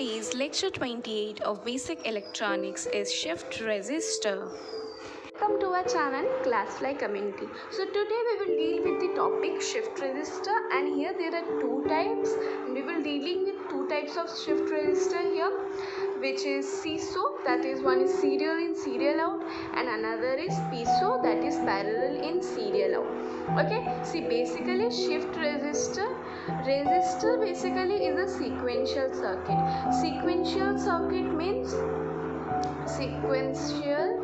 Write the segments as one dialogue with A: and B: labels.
A: Today's lecture 28 of Basic Electronics is Shift Resistor. Welcome to our channel Classfly Community. So today we will deal with the topic shift resistor, and here there are two types. We will dealing with two types of shift resistor here, which is CISO, that is one is serial in serial out, and another is PISO, that is parallel in serial out. Okay, see basically shift resistor basically is a sequential circuit. Sequential circuit means sequential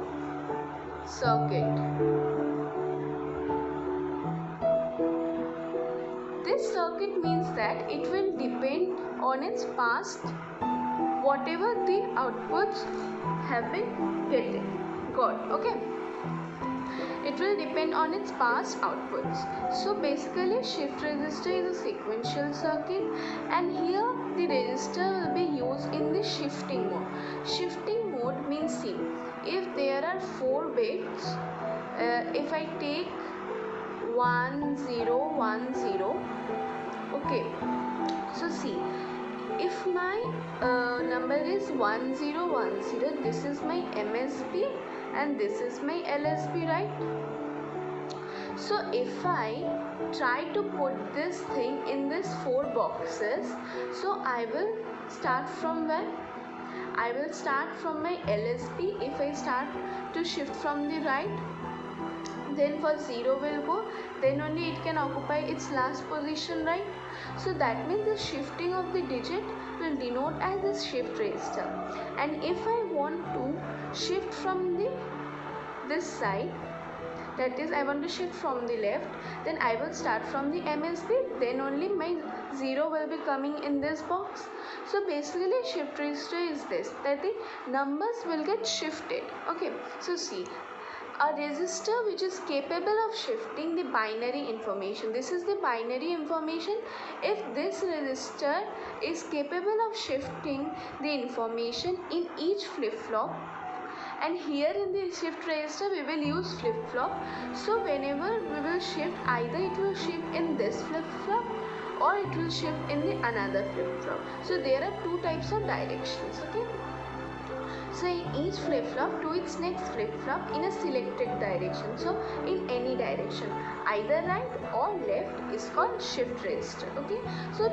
A: circuit. This circuit means that it will depend on its past, whatever the outputs have been got. Okay, it will depend on its past outputs. So basically shift resistor is a sequential circuit, and here the resistor will be used in the shifting mode. Shifting mode means, see, if there are 4 bits, if I take 1 0 1 0, okay, so see, if my number is 1 0 1 0, this is my MSB and this is my LSB, right? So if I try to put this thing in these 4 boxes, so I will start from where? I will start from my LSB. If I start to shift from the right, then for 0 will go, then only it can occupy its last position, right? So that means the shifting of the digit will denote as this shift resistor. And if I want to shift from this side, that is I want to shift from the left, then I will start from the MSB, then only my 0 will be coming in this box. So basically shift resistor is this, that the numbers will get shifted. Okay, so see, a resistor which is capable of shifting the binary information. This is the binary information. If this resistor is capable of shifting the information in each flip-flop, and here in the shift resistor we will use flip-flop. So whenever we will shift, either it will shift in this flip-flop or it will shift in the another flip-flop. So there are two types of directions. Okay, so in each flip-flop to its next flip-flop in a selected direction. So in any direction, either right or left, is called shift resistor. Okay, so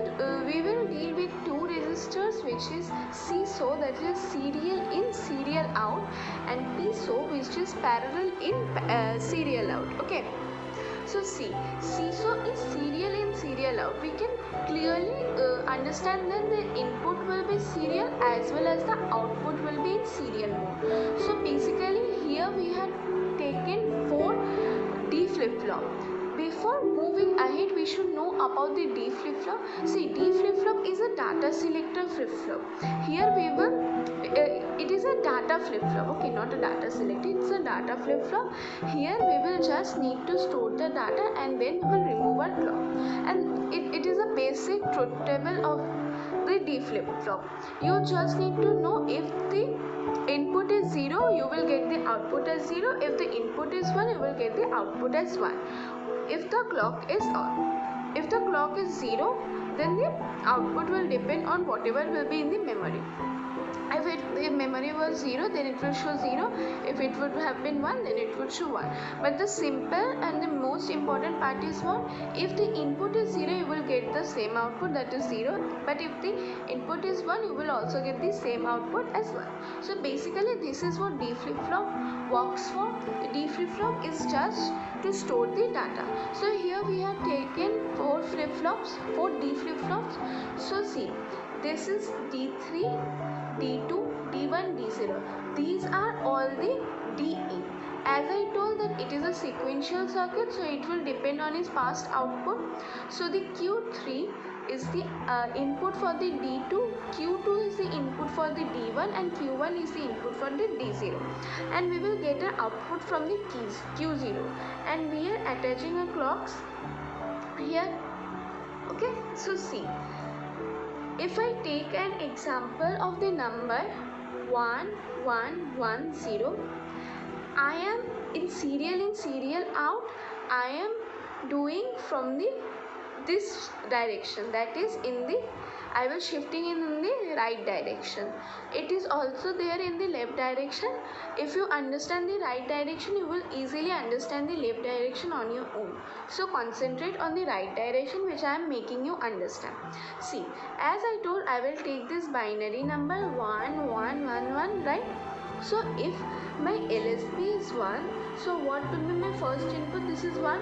A: we will deal with two resistors, which is CISO, that is serial in serial out, and PISO, which is parallel in serial out. Okay, so see, CISO is serial in serial out. We can clearly understand that the input will be serial as well as the output will be in serial mode. So basically here we have taken 4 D flip-flop. Before moving ahead, we should know about the D flip-flop. See, D flip-flop is a data selector flip-flop. Here we will, it is a data flip-flop, okay, not a data selector, it's a data flip-flop. Here we will just need to store the data and then we will remove our clock. And it is a basic truth table of the D flip-flop. You just need to know if the input is 0, you will get the output as 0. If the input is 1, you will get the output as 1. If the clock is on, if the clock is 0, then the output will depend on whatever will be in the memory. If the memory was 0, then it will show 0. If it would have been 1, then it would show 1. But the simple and the most important part is what? If the input is 0, you will get the same output, that is 0. But if the input is 1, you will also get the same output as 1. So basically this is what D flip-flop works for. The D flip-flop is just to store the data. So here we have taken 4 flip-flops, 4 D flip-flops. So see, this is D3, D2, D1, D0. These are all the D in. As I told that it is a sequential circuit, so it will depend on its past output. So the Q3 is the input for the D2, Q2 is the input for the D1, and Q1 is the input for the D0. And we will get an output from the keys Q0. And we are attaching a clocks here. Okay, so see, if I take an example of the number 1110, I am in serial out, I am doing from this direction, that is in the I will shifting in the right direction. It is also there in the left direction. If you understand the right direction, you will easily understand the left direction on your own. So concentrate on the right direction which I am making you understand. See, as I told, I will take this binary number 1 1 1 1, right? So if my LSB is 1, so what will be my first input? This is 1.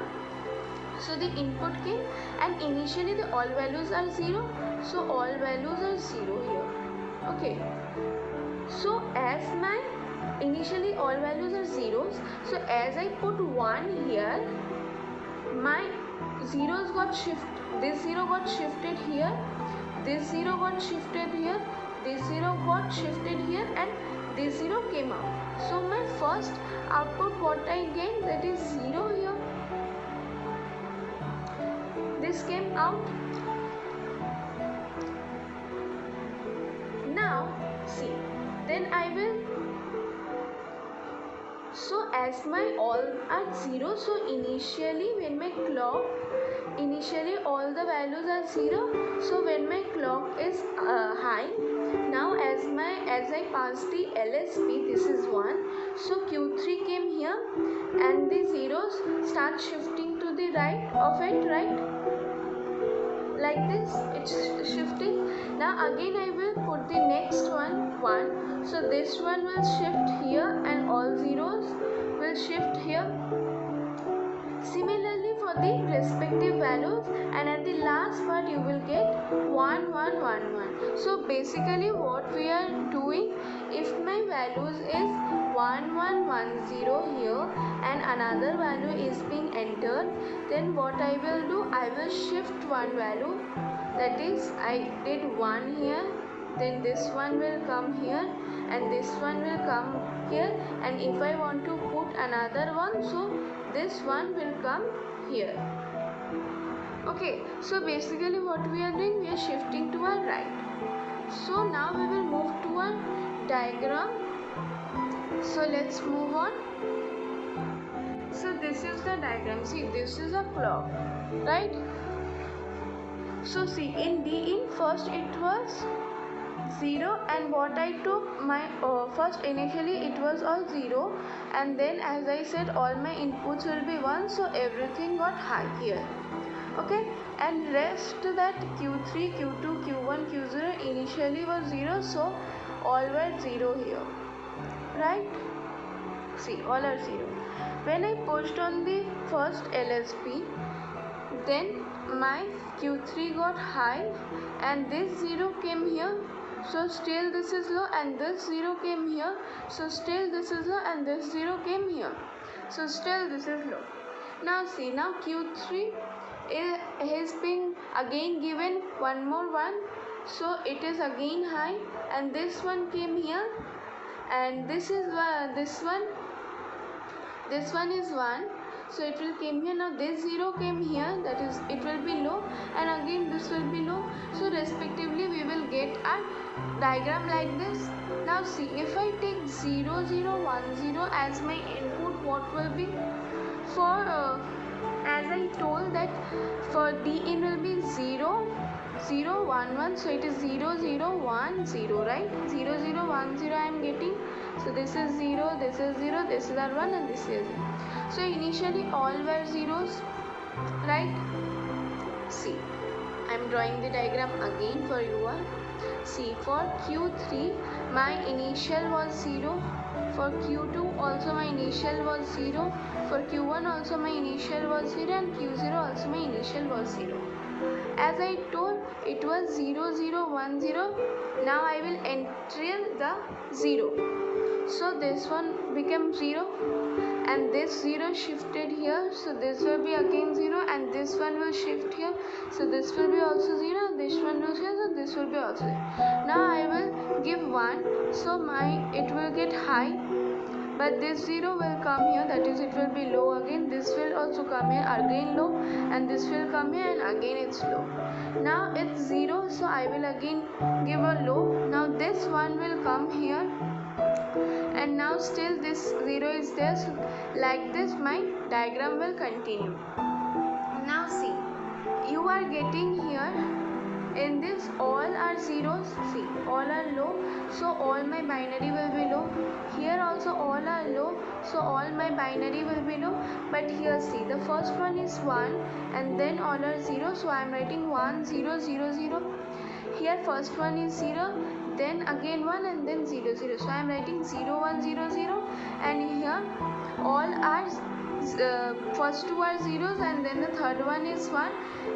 A: So the input came, and initially the all values are 0. So all values are 0 here. Okay. So as my initially all values are zeros, so as I put 1 here, my zeros got shifted. This 0 got shifted here. This 0 got shifted here. This 0 got shifted here, and this 0 came out. So my first output what I gained, that is 0 here. This came out. Now see, then I will, so as my all are 0, so initially when my clock, initially all the values are 0, so when my clock is high, now as I pass the LSB, this is 1, so Q3 came here, and the zeros start shifting to the right of it, right? Like this, it's shifting. Now again I will put the next one 1, so this one will shift here and all zeros will shift here. Similarly for the respective values, and at the last part you will get 1 1 1 1. So basically what we are doing, if my values is 1 1 1 0 here and another value is being entered, then what I will do, I will shift one value, that is I did 1 here, then this one will come here and this one will come here, and if I want to put another one, so this one will come here. Okay, so basically what we are doing, we are shifting to our right. So now we will move to a diagram. So let's move on. So this is the diagram. See, this is a clock, right? So see, in D in first it was 0, and what I took, my first initially it was all 0, and then as I said all my inputs will be 1, so everything got high here. Okay, and rest that Q3, Q2, Q1, Q0 initially was 0, so all were 0 here, right? See, all are 0. When I pushed on the first LSB, then my Q3 got high and this 0 came here, so still this is low, and this 0 came here, so still this is low, and this 0 came here, so still this is low. Now see, now Q3 is being again given one more 1, so it is again high, and this one came here, and this is this one is 1, so it will came here. Now this 0 came here, that is it will be low, and again this will be low, so respectively we will get a diagram like this. Now see, if I take 0 0 1 0 as my input, what will be for as I told that for D in will be 0 0 1 1, so it is 0 0 1 0, right? 0 0 1 0 I am getting, so this is 0, this is 0, this is our 1, and this is 0. So initially all were zeros, right? See, I am drawing the diagram again for you all. See, for Q3 my initial was 0, for Q2 also my initial was 0, for Q1 also my initial was 0, and Q0 also my initial was 0. As I told, it was 0 0 1 0. Now I will enter the 0. So this one became 0, and this 0 shifted here, so this will be again 0, and this one will shift here, so this will be also 0, this one will here, so this will be also 0. Now I will give 1, so it will get high, but this 0 will come here, that is it will be low again, this will also come here, again low, and this will come here, and again it's low. Now it's 0, so I will again give a low. Now this one will come here, and now still this 0 is there, so like this my diagram will continue. Now see, you are getting here In this all are zeros, see, all are low, so all my binary will be low. Here also all are low, so all my binary will be low. But here see, the first one is 1 and then all are 0, so I am writing 1 0 0 0. Here first one is 0, then again 1 and then 0 0, so I am writing 0 1 0 0. And here all are first two are zeros and then the third one is 1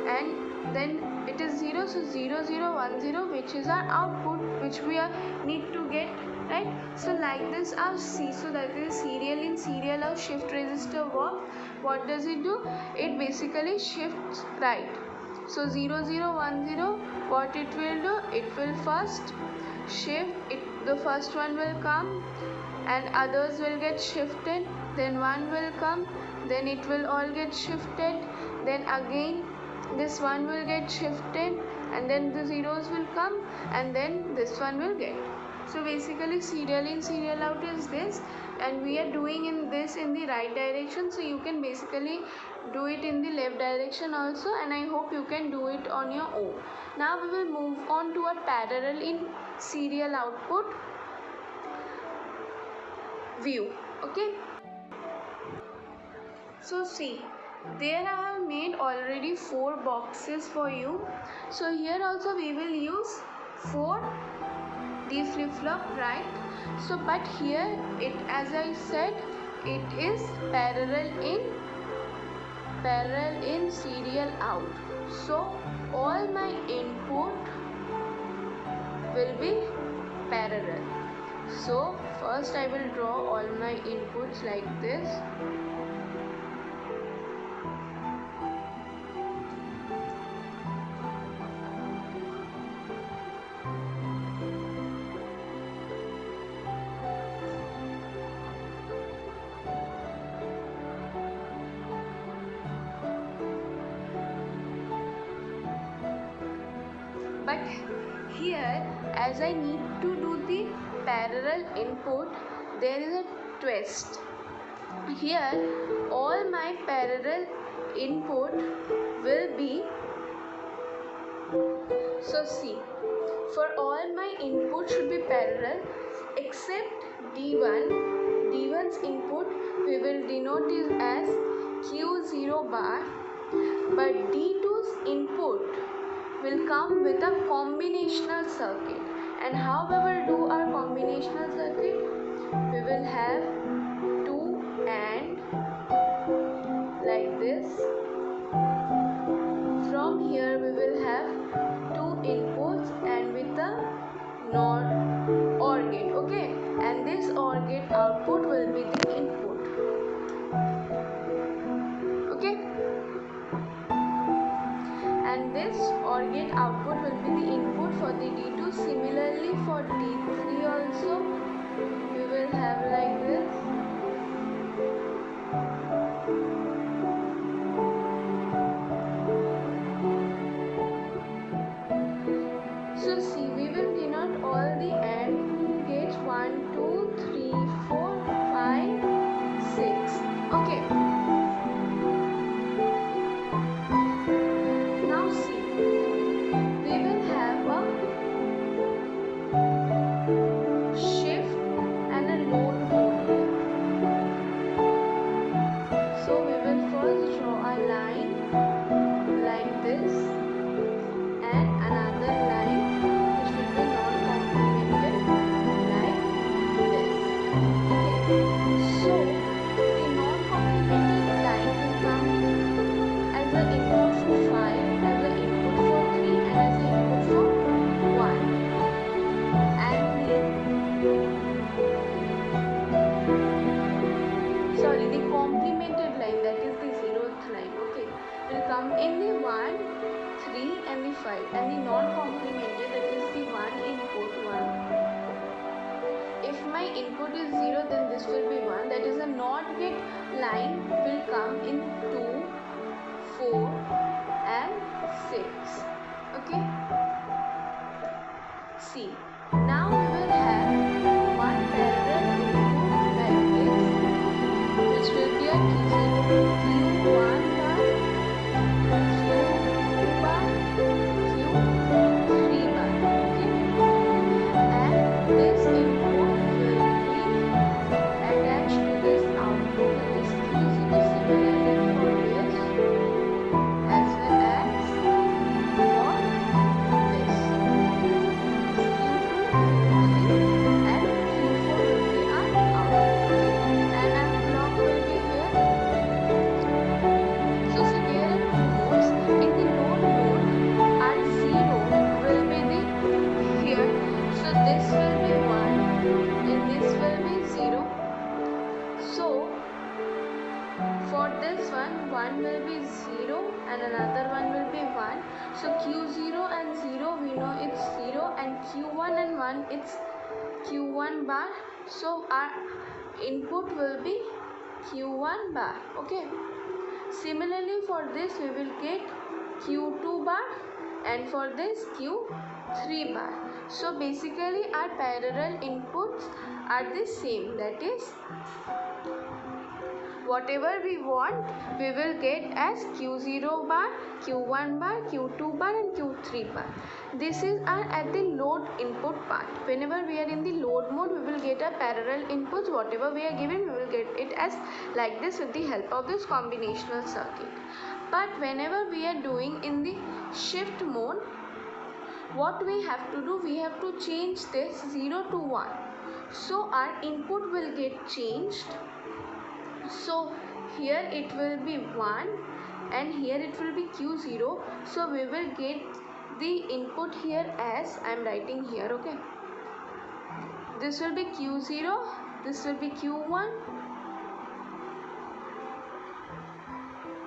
A: and then it is 0, so 0 0 1 0, which is our output which we need to get, right? So like this our C, so that is serial in serial our shift register work. What does it do? It basically shifts right. So 0 0 1 0, what it will do? It will first shift it, the first one will come and others will get shifted, then 1 will come, then it will all get shifted, then again this one will get shifted and then the zeros will come and then this one will get. So basically serial in serial out is this, and we are doing in this in the right direction, so you can basically do it in the left direction also, and I hope you can do it on your own. Now we will move on to a parallel in serial output view. Okay, so see, there I have made already 4 boxes for you. So here also we will use 4 D flip-flop, right? So but here it, as I said, it is parallel in serial out. So all my input will be parallel. So first I will draw all my inputs like this. But here, as I need to do the parallel input, there is a twist. Here all my parallel input will be, so see, for all my input should be parallel except D1. D1's input we will denote it as Q0 bar, but D2's input will come with a combinational circuit. And how we will do our combinational circuit? We will have 2 and like this. From here we will have 2 inputs and with the NOR OR gate, okay? And this OR gate output will be the input, okay? And this OR gate output will be the input for the D2. Similarly for D3 also we will have like this. So see, we will denote all the AND gates 1, 2, 3, 4, 5, 6. Okay. Now see, we will have a shift and a load mode here. So we will first draw a line like this and another line which will be non-complemented like this. Okay. So the non-complemented line will come as an input for 5, as an input for 3 and as an input for 1. And the complemented line, that is the 0th line, okay, will come in the 1, 3 and the 5, and the non-complemented, that is the 1 input 1. If my input is 0, then this will be 1, that is a NOT gate line will come in 2, 4 and 6. Okay. See, now we will have one parallel input like this, which will be a Q1 bar, Q2 bar, Q3 q0 and 0 we know it's 0, and q1 and 1 it's q1 bar, so our input will be q1 bar. Okay, similarly for this we will get q2 bar, and for this q3 bar. So basically our parallel inputs are the same, that is whatever we want we will get as q0 bar, q1 bar, q2 bar and q3 bar. This is our at the load input part. Whenever we are in the load mode we will get a parallel inputs, whatever we are given we will get it as like this with the help of this combinational circuit. But whenever we are doing in the shift mode, what we have to do, we have to change this 0 to 1, so our input will get changed. So here it will be 1 and here it will be q0, so we will get the input here as I am writing here. Okay, this will be q0, this will be q1,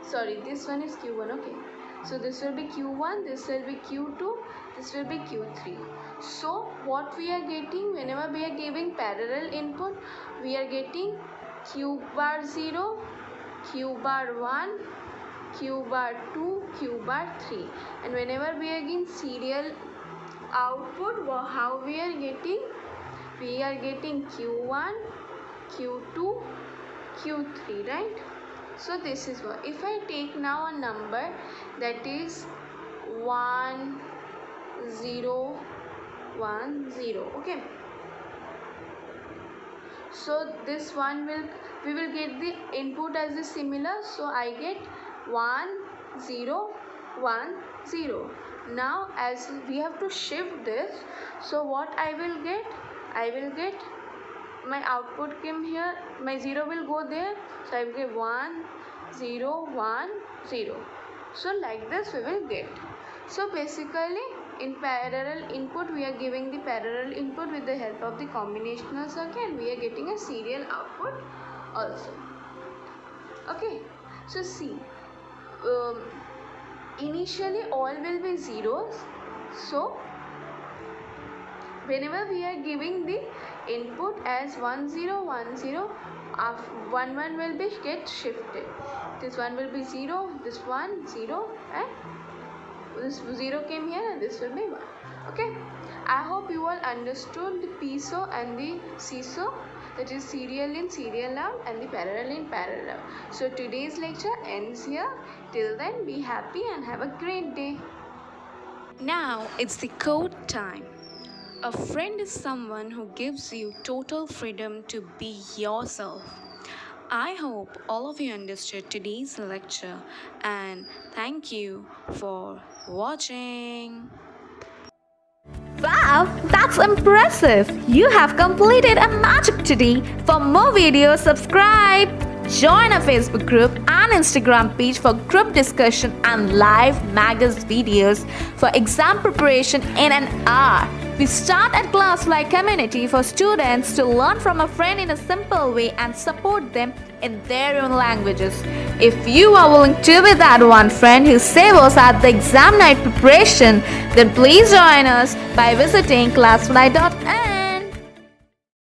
A: sorry this one is q1. Okay, so this will be q1, this will be q2, this will be q3. So what we are getting, whenever we are giving parallel input, we are getting q bar 0, q bar 1, q bar 2, q bar 3, and whenever we are getting serial output, how we are getting, we are getting q1, q2, q3, right? So this is what, if I take now a number that is 1 0 1 0, okay, so this one we will get the input as the similar, so I get 1 0 1 0. Now as we have to shift this, so what I will get my output came here, my 0 will go there, so I will get 1 0 1 0. So like this we will get. So basically in parallel input we are giving the parallel input with the help of the combinational circuit, and we are getting a serial output also. Okay, so see, initially all will be zeros, so whenever we are giving the input as 1 0 1 0, 1 1 will be get shifted, this one will be 0, this 1 0, and this 0 came here and this will be 1. Okay, I hope you all understood the PISO and the CISO, that is serial in, serial out, and the parallel in, parallel. So today's lecture ends here. Till then, be happy and have a great day.
B: Now it's the code time. A friend is someone who gives you total freedom to be yourself. I hope all of you understood today's lecture, and thank you for watching.
C: Wow, that's impressive! You have completed a magic today. For more videos, subscribe. Join our Facebook group and Instagram page for group discussion and live Magus videos for exam preparation in an hour. We start at Classfly community for students to learn from a friend in a simple way and support them in their own languages. If you are willing to be that one friend who saves us at the exam night preparation, then please join us by visiting classfly.in.